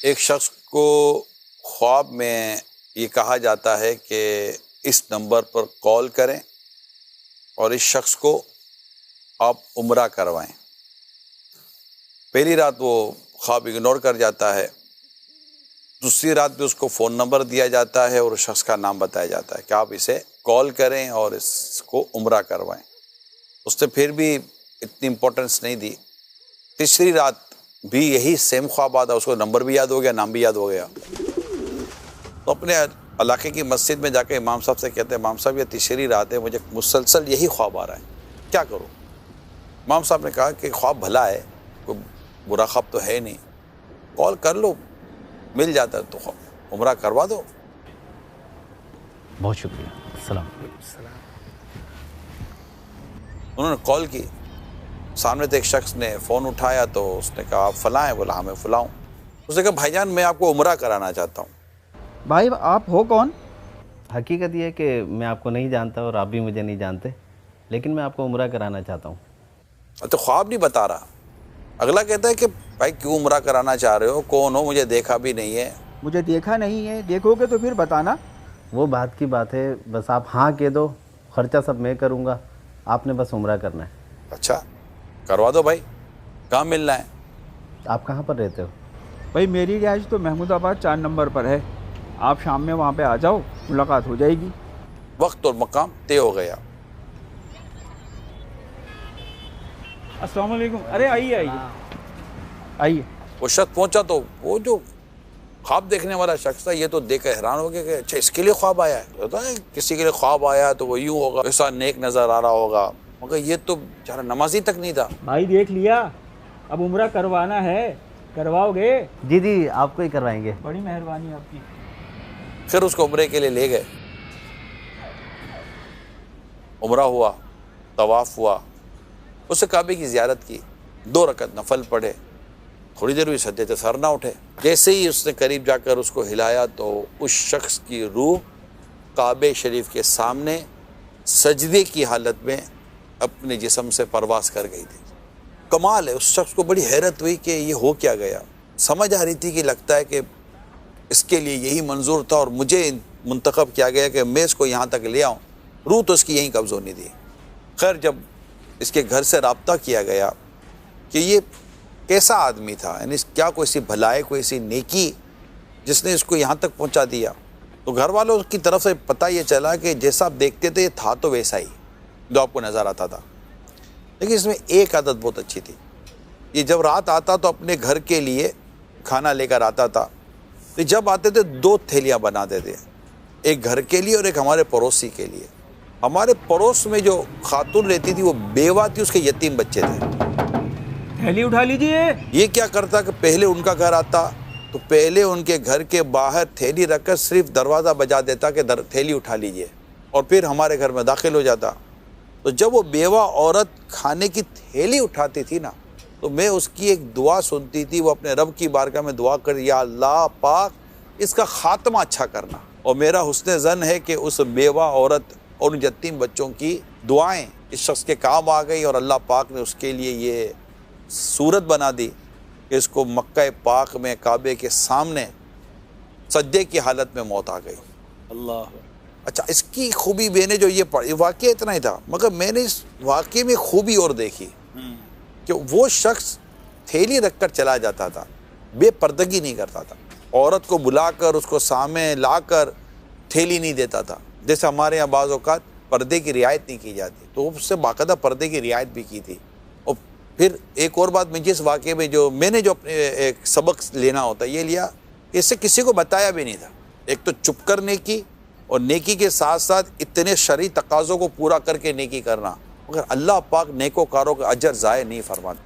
ایک شخص کو خواب میں یہ کہا جاتا ہے کہ اس نمبر پر کال کریں اور اس شخص کو آپ عمرہ کروائیں۔ پہلی رات وہ خواب اگنور کر جاتا ہے، دوسری رات بھی اس کو فون نمبر دیا جاتا ہے اور اس شخص کا نام بتایا جاتا ہے کہ آپ اسے کال کریں اور اس کو عمرہ کروائیں۔ اس نے پھر بھی اتنی امپورٹنس نہیں دی۔ تیسری رات بھی یہی سیم خواب آتا، اس کو نمبر بھی یاد ہو گیا، نام بھی یاد ہو گیا۔ تو اپنے علاقے کی مسجد میں جا کے امام صاحب سے کہتے ہیں، امام صاحب یہ تیسری رات ہے، مجھے مسلسل یہی خواب آ رہا ہے، کیا کروں؟ امام صاحب نے کہا کہ خواب بھلا ہے، کوئی برا خواب تو ہے نہیں، کال کر لو، مل جاتا ہے تو عمرہ کروا دو۔ بہت شکریہ، السلام علیکم۔ انہوں نے کال کی، سامنے سے ایک شخص نے فون اٹھایا تو اس نے کہا آپ فلاں ہیں؟ بولا ہاں میں فلاں ہوں۔ اس نے کہا بھائی جان میں آپ کو عمرہ کرانا چاہتا ہوں۔ بھائی آپ ہو کون؟ حقیقت یہ ہے کہ میں آپ کو نہیں جانتا اور آپ بھی مجھے نہیں جانتے، لیکن میں آپ کو عمرہ کرانا چاہتا ہوں۔ تو خواب نہیں بتا رہا۔ اگلا کہتا ہے کہ بھائی کیوں عمرہ کرانا چاہ رہے ہو، کون ہو، مجھے دیکھا بھی نہیں ہے۔ مجھے دیکھا نہیں ہے، دیکھو گے تو پھر بتانا۔ وہ بات کی بات ہے، بس آپ ہاں کہہ دو، خرچہ سب میں کروں گا، آپ نے بس عمرہ کرنا ہے۔ اچھا کروا دو بھائی، کہاں ملنا ہے؟ آپ کہاں پر رہتے ہو؟ بھائی میری رہائش تو محمود آباد 4 نمبر پر ہے، آپ شام میں وہاں پہ آ جاؤ، ملاقات ہو جائے گی۔ وقت اور مقام طے ہو گیا۔ السلام علیکم۔ ارے آئیے آئیے آئیے۔ وہ شخص پہنچا تو وہ جو خواب دیکھنے والا شخص تھا یہ تو دیکھ کر حیران ہو گیا کہ اچھا اس کے لیے خواب آیا ہے۔ ہوتا ہے کسی کے لیے خواب آیا تو وہ یوں ہوگا، ایسا نیک نظر آ رہا ہوگا، مگر یہ تو بیچارہ نمازی تک نہیں تھا۔ بھائی دیکھ لیا، اب عمرہ کروانا ہے، کرواؤ گے؟ جی آپ کو ہی کروائیں گے۔ بڑی مہربانی آپ کی۔ پھر اس کو عمرے کے لیے لے گئے، عمرہ ہوا، طواف ہوا، اس سے کعبے کی زیارت کی، 2 رکعت نفل پڑھے، تھوڑی دیر ہوئی سجدے سے سر نہ اٹھے۔ جیسے ہی اس نے قریب جا کر اس کو ہلایا تو اس شخص کی روح کعبے شریف کے سامنے سجدے کی حالت میں اپنے جسم سے پرواز کر گئی تھی۔ کمال ہے، اس شخص کو بڑی حیرت ہوئی کہ یہ ہو کیا گیا۔ سمجھ آ رہی تھی کہ لگتا ہے کہ اس کے لیے یہی منظور تھا اور مجھے منتخب کیا گیا کہ میں اس کو یہاں تک لے آؤں، روح تو اس کی یہیں قبض ہونی تھی۔ خیر جب اس کے گھر سے رابطہ کیا گیا کہ یہ کیسا آدمی تھا، یعنی کیا کوئی سی بھلائی، کوئی سی نیکی جس نے اس کو یہاں تک پہنچا دیا، تو گھر والوں کی طرف سے پتہ یہ چلا کہ جیسا آپ دیکھتے تھے یہ تھا تو ویسا ہی جو آپ کو نظر آتا تھا، لیکن اس میں ایک عادت بہت اچھی تھی۔ یہ جب رات آتا تو اپنے گھر کے لیے کھانا لے کر آتا تھا، تو جب آتے تھے 2 تھیلیاں بناتے تھے، ایک گھر کے لیے اور ایک ہمارے پڑوسی کے لیے۔ ہمارے پڑوس میں جو خاتون رہتی تھی وہ بیوہ تھی، اس کے یتیم بچے تھے۔ تھیلی اٹھا لیجئے۔ یہ کیا کرتا کہ پہلے ان کا گھر آتا تو پہلے ان کے گھر کے باہر تھیلی رکھ کر صرف دروازہ بجا دیتا کہ تھیلی اٹھا لیجئے، اور پھر ہمارے گھر میں داخل ہو جاتا۔ تو جب وہ بیوہ عورت کھانے کی تھیلی اٹھاتی تھی نا تو میں اس کی ایک دعا سنتی تھی، وہ اپنے رب کی بارگاہ میں دعا کر، یا اللہ پاک اس کا خاتمہ اچھا کرنا۔ اور میرا حسن ظن ہے کہ اس بیوہ عورت اور ان یتیم بچوں کی دعائیں اس شخص کے کام آ گئی، اور اللہ پاک نے اس کے لیے یہ صورت بنا دی کہ اس کو مکہ پاک میں کعبے کے سامنے سجدے کی حالت میں موت آ گئی۔ اللہ۔ اچھا اس کی خوبی میں نے جو یہ پڑھی، واقعہ اتنا ہی تھا، مگر میں نے اس واقعے میں خوبی اور دیکھی کہ وہ شخص تھیلی رکھ کر چلا جاتا تھا، بے پردگی نہیں کرتا تھا، عورت کو بلا کر اس کو سامنے لا کر تھیلی نہیں دیتا تھا، جیسے ہمارے یہاں بعض اوقات پردے کی رعایت نہیں کی جاتی، تو اس سے باقاعدہ پردے کی رعایت بھی کی تھی۔ اور پھر ایک اور بات مجھے اس واقعے میں جو میں نے جو اپنے ایک سبق لینا ہوتا ہے یہ لیا کہ اس سے کسی کو بتایا بھی نہیں تھا۔ ایک تو چپ کر نیکی، اور نیکی کے ساتھ ساتھ اتنے شرعی تقاضوں کو پورا کر کے نیکی کرنا، مگر اللہ پاک نیکوکاروں کا اجر ضائع نہیں فرماتا۔